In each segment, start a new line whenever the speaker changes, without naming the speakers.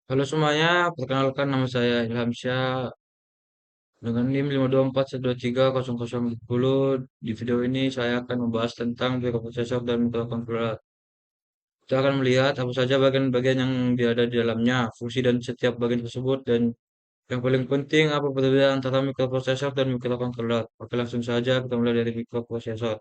Halo semuanya, perkenalkan nama saya Ilham Syah dengan NIM 524123010. Di video ini saya akan membahas tentang mikroprosesor dan mikrokontroler. Kita akan melihat apa saja bagian-bagian yang ada di dalamnya, fungsi dan setiap bagian tersebut, dan yang paling penting apa perbedaan antara mikroprosesor dan mikrokontroler. Oke, langsung saja kita mulai dari mikroprosesor.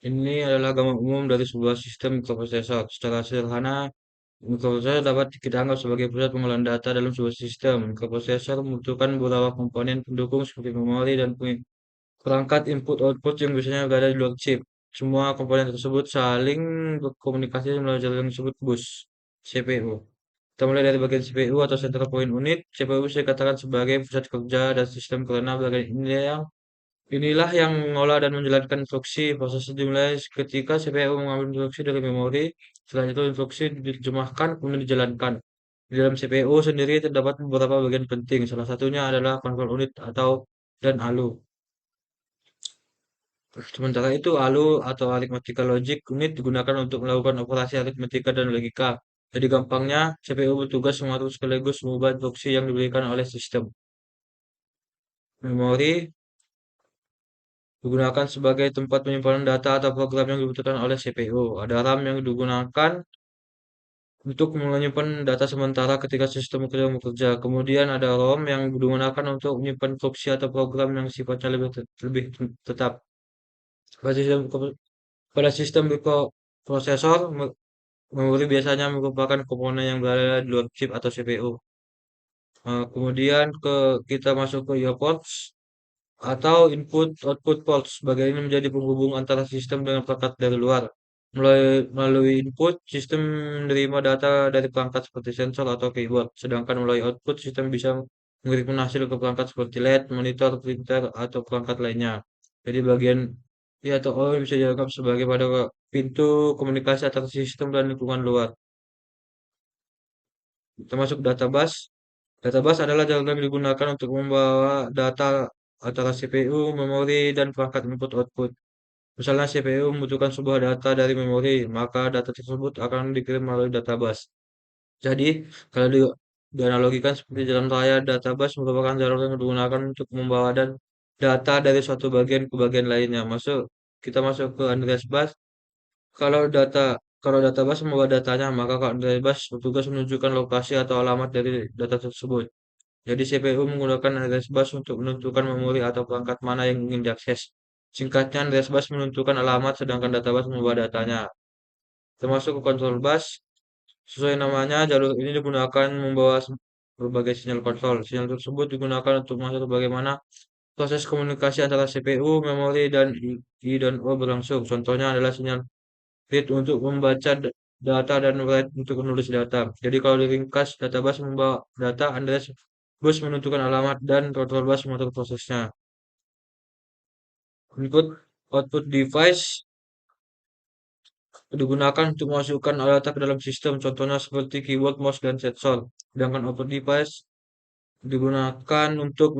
Ini adalah gambar umum dari sebuah sistem mikroprosesor. Secara sederhana, mikroprosesor dapat kita anggap sebagai pusat pengolahan data dalam sebuah sistem. Mikroprosesor membutuhkan beberapa komponen pendukung seperti memori dan perangkat input-output yang biasanya berada di luar chip. Semua komponen tersebut saling berkomunikasi melalui jaringan yang disebut bus, CPU. Kita mulai dari bagian CPU atau Central Point Unit. CPU saya katakan sebagai pusat kerja dan sistem karena bagian inilah yang mengolah dan menjalankan instruksi. Proses dimulai ketika CPU mengambil instruksi dari memori. Setelah itu instruksi diterjemahkan kemudian dijalankan. Di dalam CPU sendiri terdapat beberapa bagian penting. Salah satunya adalah kontrol unit atau dan ALU. Sementara itu, ALU atau Arithmetical Logic Unit digunakan untuk melakukan operasi aritmetika dan logika. Jadi gampangnya, CPU bertugas mengatur sekaligus mengubah instruksi yang diberikan oleh sistem. Memori digunakan sebagai tempat penyimpanan data atau program yang dibutuhkan oleh CPU. Ada RAM yang digunakan untuk menyimpan data sementara ketika sistem bekerja. Kemudian ada ROM yang digunakan untuk menyimpan instruksi atau program yang sifatnya lebih tetap. Pada sistem, pada sistem mikroprosesor, memori biasanya merupakan komponen yang berada di luar chip atau CPU. Kemudian kita masuk ke IO ports atau input-output ports. Bagian ini menjadi penghubung antara sistem dengan perangkat dari luar. Melalui input, sistem menerima data dari perangkat seperti sensor atau keyboard. Sedangkan melalui output, sistem bisa mengirimkan hasil ke perangkat seperti LED, monitor, printer, atau perangkat lainnya. Jadi bagian ya atau O bisa dianggap sebagai pada pintu komunikasi antara sistem dan lingkungan luar. Termasuk database. Database adalah jaringan yang digunakan untuk membawa data antara CPU, memori, dan perangkat input-output. Misalnya CPU membutuhkan sebuah data dari memori, maka data tersebut akan dikirim melalui database. Jadi, kalau dianalogikan seperti jalan raya, database merupakan jalur yang digunakan untuk membawa dan data dari suatu bagian ke bagian lainnya. Kita masuk ke Andreas Bus. Kalau data kalau database membawa datanya, maka kalau database bertugas menunjukkan lokasi atau alamat dari data tersebut. Jadi CPU menggunakan address bus untuk menentukan memori atau perangkat mana yang ingin diakses. Singkatnya, address bus menentukan alamat, sedangkan database membawa datanya. Termasuk ke control bus, sesuai namanya, jalur ini digunakan membawa berbagai sinyal kontrol. Sinyal tersebut digunakan untuk mengatur bagaimana proses komunikasi antara CPU, memori, dan I dan O berlangsung. Contohnya adalah sinyal read untuk membaca data dan write untuk menulis data. Jadi kalau diringkas, database membawa data, address bus menentukan alamat, dan control bus mengatur prosesnya. Input output device digunakan untuk memasukkan data ke dalam sistem, contohnya seperti keyboard, mouse, dan sensor. Sedangkan output device digunakan untuk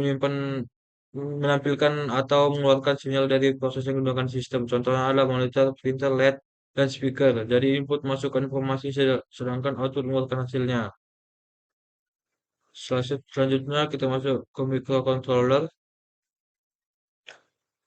menampilkan atau mengeluarkan sinyal dari proses yang digunakan sistem. Contohnya adalah monitor, printer, LED, dan speaker. Jadi input masukkan informasi, sedangkan output mengeluarkan hasilnya. Selanjutnya kita masuk ke microcontroller.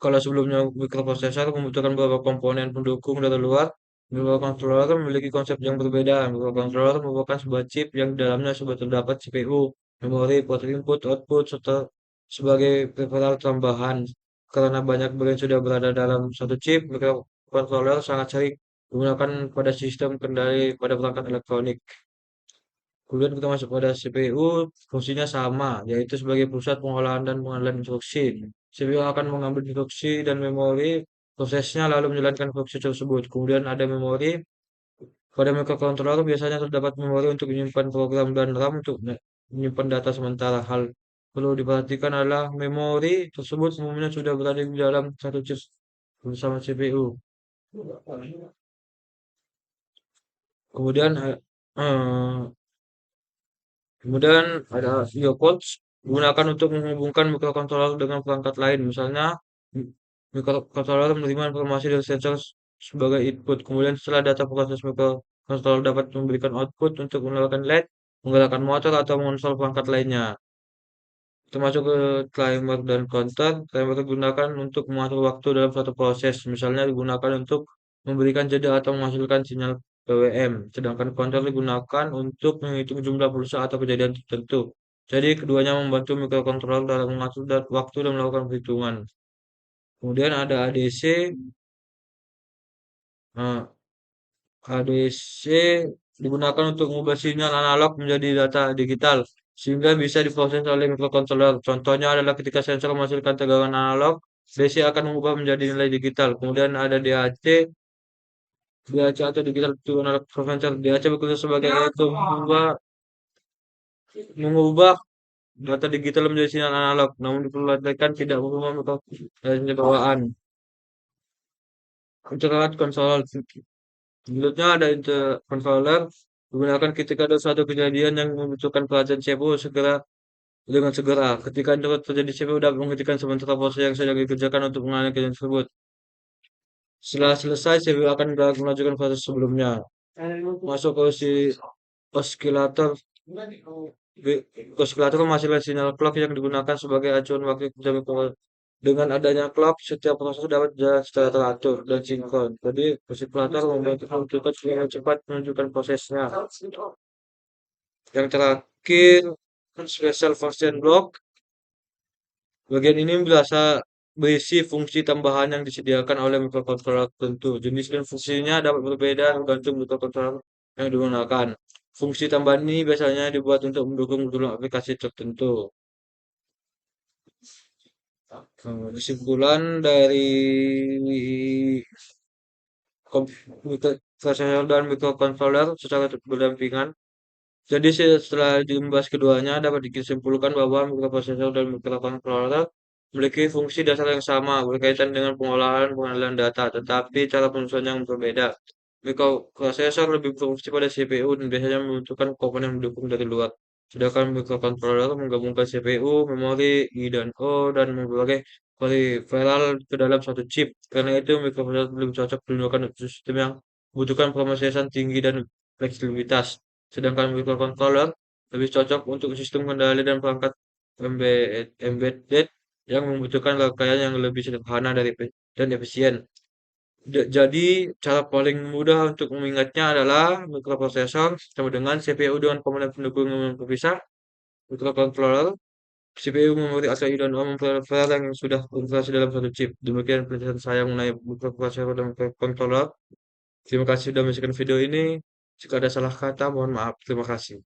Kalau sebelumnya mikroprosesor membutuhkan beberapa komponen pendukung dari luar, microcontroller memiliki konsep yang berbeda. Microcontroller merupakan sebuah chip yang di dalamnya sudah terdapat CPU, memori, port input, output, serta sebagai peripheral tambahan. Karena banyak bagian sudah berada dalam satu chip, microcontroller sangat sering digunakan pada sistem kendali pada perangkat elektronik. Kemudian kita masuk pada CPU, fungsinya sama, yaitu sebagai pusat pengolahan dan pengadilan instruksi. CPU akan mengambil instruksi dan memori prosesnya lalu menjalankan instruksi tersebut. Kemudian ada memori. Pada microcontroller biasanya terdapat memori untuk menyimpan program dan RAM untuk menyimpan data sementara. Hal perlu diperhatikan adalah memori tersebut umumnya sudah berada di dalam satu chip bersama CPU. Kemudian Kemudian ada video calls digunakan untuk menghubungkan mikrokontroler dengan perangkat lain. Misalnya, mikrokontroler menerima informasi dari sensor sebagai input. Kemudian setelah data proses Controller dapat memberikan output untuk menyalakan LED, menggerakkan motor, atau mengontrol perangkat lainnya. Termasuk ke timer dan counter. Timer digunakan untuk mengatur waktu dalam suatu proses. Misalnya digunakan untuk memberikan jeda atau menghasilkan sinyal PWM. Sedangkan counter digunakan untuk menghitung jumlah pulsa atau kejadian tertentu. Jadi keduanya membantu microcontroller dalam mengatur waktu dan melakukan perhitungan. Kemudian ada ADC. Nah, ADC digunakan untuk mengubah sinyal analog menjadi data digital sehingga bisa diproses oleh microcontroller. Contohnya adalah ketika sensor menghasilkan tegangan analog, DC akan mengubah menjadi nilai digital. Kemudian ada DAC, DAC atau digital to analog converter. DAC bekerja sebagai untuk mengubah data digital menjadi sinyal analog, namun diperlihatkan tidak mengubah mikrocontroller bawaan. Interrupt control. Selanjutnya ada controller digunakan ketika ada suatu kejadian yang membutuhkan perhatian CPU dengan segera. Ketika interrupt terjadi, CPU dapat menghentikan sementara proses yang sedang dikerjakan untuk mengalami kejadian tersebut. Setelah selesai, CPU akan melanjutkan proses sebelumnya. Masuk ke si osilator. Osilator menghasilkan sinyal clock yang digunakan sebagai acuan waktu kerja mikrocontroller. Dengan adanya clock, setiap proses dapat berjalan secara teratur dan sinkron. Jadi, osilator membantu komputer supaya cepat menunjukkan prosesnya. Yang terakhir, special function block. Bagian ini berisi fungsi tambahan yang disediakan oleh microcontroller tertentu. Jenis dan fungsinya dapat berbeda tergantung microcontroller yang digunakan. Fungsi tambahan ini biasanya dibuat untuk mendukung jumlah aplikasi tertentu. Kesimpulan dari processor dan microcontroller secara berdampingan. Jadi setelah dibahas keduanya dapat disimpulkan bahwa microprosesor dan microcontroller memiliki fungsi dasar yang sama berkaitan dengan pengolahan pengadilan data, tetapi cara penyusunan yang berbeda. Microprosesor lebih berfungsi pada CPU dan biasanya membutuhkan komponen mendukung dari luar. Sedangkan microcontroller menggabungkan CPU, memori, I dan O, dan berbagai peripheral ke dalam satu chip. Karena itu microprosesor lebih cocok digunakan untuk sistem yang membutuhkan prosesan tinggi dan fleksibilitas. Sedangkan microcontroller lebih cocok untuk sistem kendali dan perangkat embedded yang membutuhkan rangkaian yang lebih sederhana dan efisien. Jadi, cara paling mudah untuk mengingatnya adalah microprosesor sama dengan CPU dengan komponen pendukung yang terpisah, microcontroller, CPU, memori atau dan RAM peripheral yang sudah terintegrasi dalam satu chip. Demikian penjelasan saya mengenai microprosesor dan microcontroller. Terima kasih sudah menyaksikan video ini. Jika ada salah kata, mohon maaf. Terima kasih.